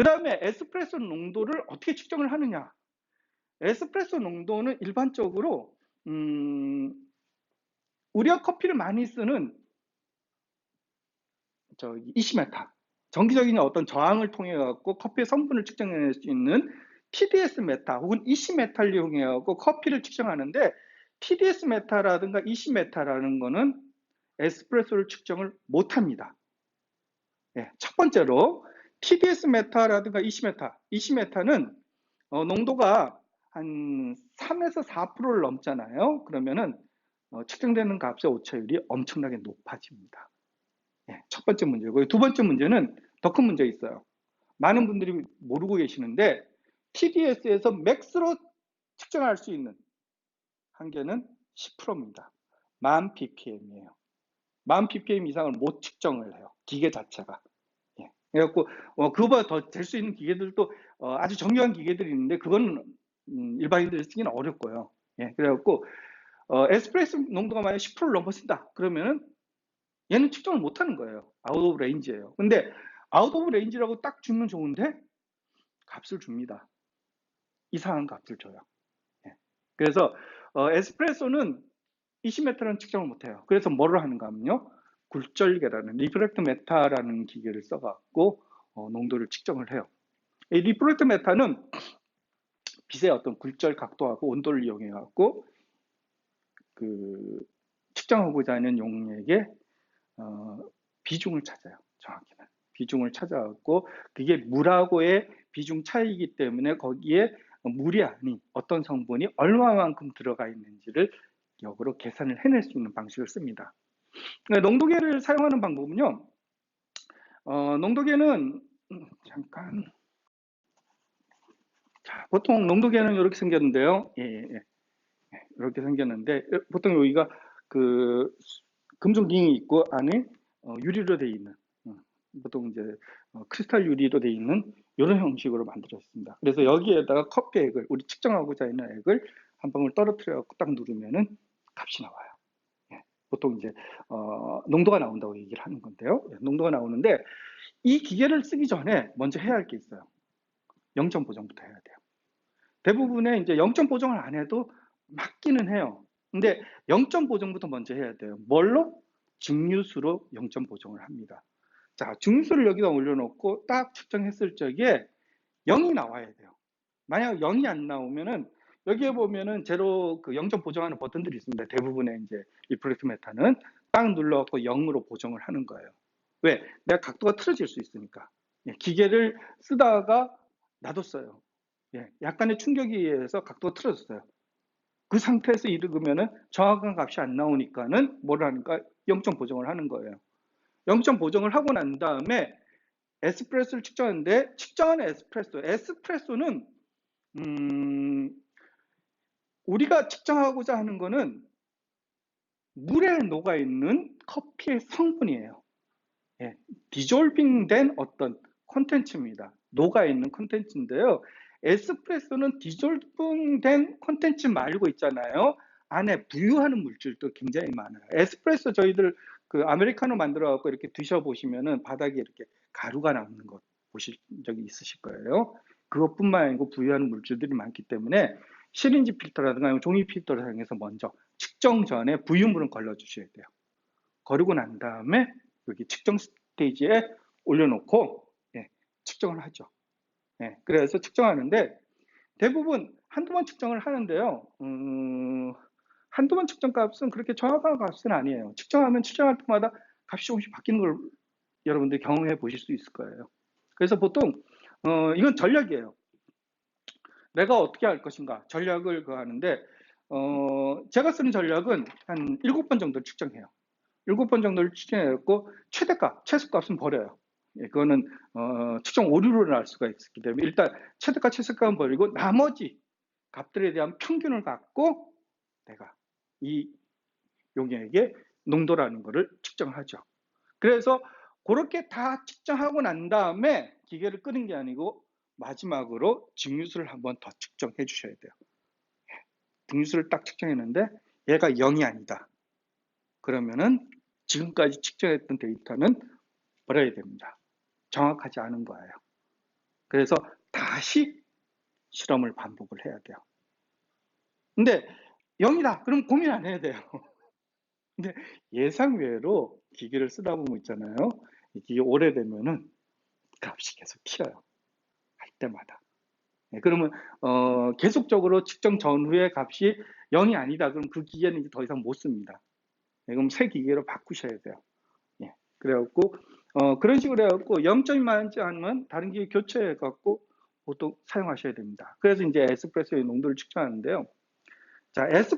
다음에 에스프레소 농도를 어떻게 측정을 하느냐. 에스프레소 농도는 일반적으로 우리가 커피를 많이 쓰는 이시메타, 정기적인 어떤 저항을 통해 갖고 커피의 성분을 측정해낼 수 있는 TDS 메타 혹은 이시메타를 이용해 갖고 커피를 측정하는데, TDS 메타라든가 이시메타라는 거는 에스프레소를 측정을 못합니다. 예, 첫 번째로 TDS 메타라든가 이시메타는 농도가 한 3에서 4%를 넘잖아요. 그러면은 측정되는 값의 오차율이 엄청나게 높아집니다. 예, 첫 번째 문제고요. 두 번째 문제는 더 큰 문제가 있어요. 많은 분들이 모르고 계시는데, TDS에서 맥스로 측정할 수 있는 한계는 10%입니다. 10,000 ppm이에요. 10,000 ppm 이상을 못 측정을 해요, 기계 자체가. 예. 그래갖고 그거보다 더 될 수 있는 기계들도 아주 정교한 기계들이 있는데, 그건 일반인들이 쓰기는 어렵고요. 예. 그래갖고 에스프레소 농도가 만약 10%를 넘어선다 그러면은 얘는 측정을 못하는 거예요. 아웃 오브 레인지예요. 근데 아웃 오브 레인지라고 딱 주면 좋은데 값을 줍니다. 이상한 값을 줘요. 예. 그래서 에스프레소는 이시메타는 측정을 못해요. 그래서 뭐를 하는가 하면요, 굴절계라는 리프렉트 메타라는 기계를 써갖고 농도를 측정을 해요. 이 리프렉트 메타는 빛의 어떤 굴절 각도하고 온도를 이용해갖고 그 측정하고자 하는 용액의 비중을 찾아요. 정확히는 비중을 찾아갖고, 그게 물하고의 비중 차이이기 때문에 거기에 물이 아닌 어떤 성분이 얼마만큼 들어가 있는지를 역으로 계산을 해낼 수 있는 방식을 씁니다. 농도계를 사용하는 방법은요, 농도계는 잠깐, 자, 보통 농도계는 이렇게 생겼는데요. 이렇게 생겼는데, 보통 여기가 그 금속 링이 있고 안에 유리로 되어 있는, 보통 이제 크리스탈 유리로 되어 있는 이런 형식으로 만들어졌습니다. 그래서 여기에다가 커피 액을, 우리 측정하고자 하는 액을 한 방울 떨어뜨려 딱 누르면은 값이 나와요. 예, 보통 이제 농도가 나온다고 얘기를 하는 건데요. 예, 농도가 나오는데, 이 기계를 쓰기 전에 먼저 해야 할 게 있어요. 영점 보정부터 해야 돼요. 대부분의 이제 영점 보정을 안 해도 맞기는 해요. 근데 영점 보정부터 먼저 해야 돼요. 뭘로? 증류수로 영점 보정을 합니다. 자, 증류수를 여기다 올려놓고 딱 측정했을 적에 0이 나와야 돼요. 만약 0이 안 나오면은, 여기에 보면은 제로 그 0점 보정하는 버튼들이 있습니다. 대부분의 이제 리프렉트 메타는 딱 눌러갖고 0으로 보정을 하는 거예요. 왜? 내가 각도가 틀어질 수 있으니까. 예, 기계를 쓰다가 놔뒀어요. 예, 약간의 충격에 의해서 각도가 틀어졌어요. 그 상태에서 읽으면은 정확한 값이 안 나오니까는 뭘 하는가? 0점 보정을 하는 거예요. 0점 보정을 하고 난 다음에 에스프레소를 측정하는데, 측정하는 에스프레소는 우리가 측정하고자 하는 거는 물에 녹아있는 커피의 성분이에요. 예, 디졸빙된 어떤 콘텐츠입니다. 녹아있는 콘텐츠인데요. 에스프레소는 디졸빙된 콘텐츠 말고 있잖아요, 안에 부유하는 물질도 굉장히 많아요. 에스프레소 저희들 그 아메리카노 만들어 갖고 이렇게 드셔보시면은 바닥에 이렇게 가루가 남는 것 보실 적이 있으실 거예요. 그것뿐만 아니고 부유한 물질들이 많기 때문에 시린지 필터라든가 종이 필터를 사용해서 먼저 측정 전에 부유물은 걸러 주셔야 돼요. 거르고 난 다음에 여기 측정 스테이지에 올려놓고, 예, 측정을 하죠. 예, 그래서 측정하는데, 대부분 한두 번 측정을 하는데요. 한두 번 측정 값은 그렇게 정확한 값은 아니에요. 측정하면 측정할 때마다 값이 조금씩 바뀌는 걸 여러분들 경험해 보실 수 있을 거예요. 그래서 보통 이건 전략이에요. 내가 어떻게 할 것인가 전략을 하는데, 제가 쓰는 전략은 한 7번 정도 측정해요. 7번 정도를 측정해갖고 최대값, 최소값은 버려요. 예, 그거는 측정 오류를 날 수가 있기 때문에 일단 최대값, 최소값은 버리고 나머지 값들에 대한 평균을 갖고 내가 이 용액의 농도라는 거를 측정하죠. 그래서 그렇게 다 측정하고 난 다음에 기계를 끄는 게 아니고 마지막으로 증류수를 한번 더 측정해 주셔야 돼요. 증류수를 딱 측정했는데 얘가 0이 아니다. 그러면은 지금까지 측정했던 데이터는 버려야 됩니다. 정확하지 않은 거예요. 그래서 다시 실험을 반복을 해야 돼요. 근데 0이다. 그럼 고민 안 해야 돼요. 근데 예상외로 기계를 쓰다 보면 있잖아요. 이게 오래되면은 값이 계속 튀어요. 할 때마다. 네, 그러면 계속적으로 측정 전후의 값이 0이 아니다. 그럼 그 기계는 이제 더 이상 못 씁니다. 네, 그럼 새 기계로 바꾸셔야 돼요. 예, 그래갖고 그런 식으로 해갖고 0점이 맞지 않으면 다른 기계 교체해갖고 보통 사용하셔야 됩니다. 그래서 이제 에스프레소의 농도를 측정하는데요. 자,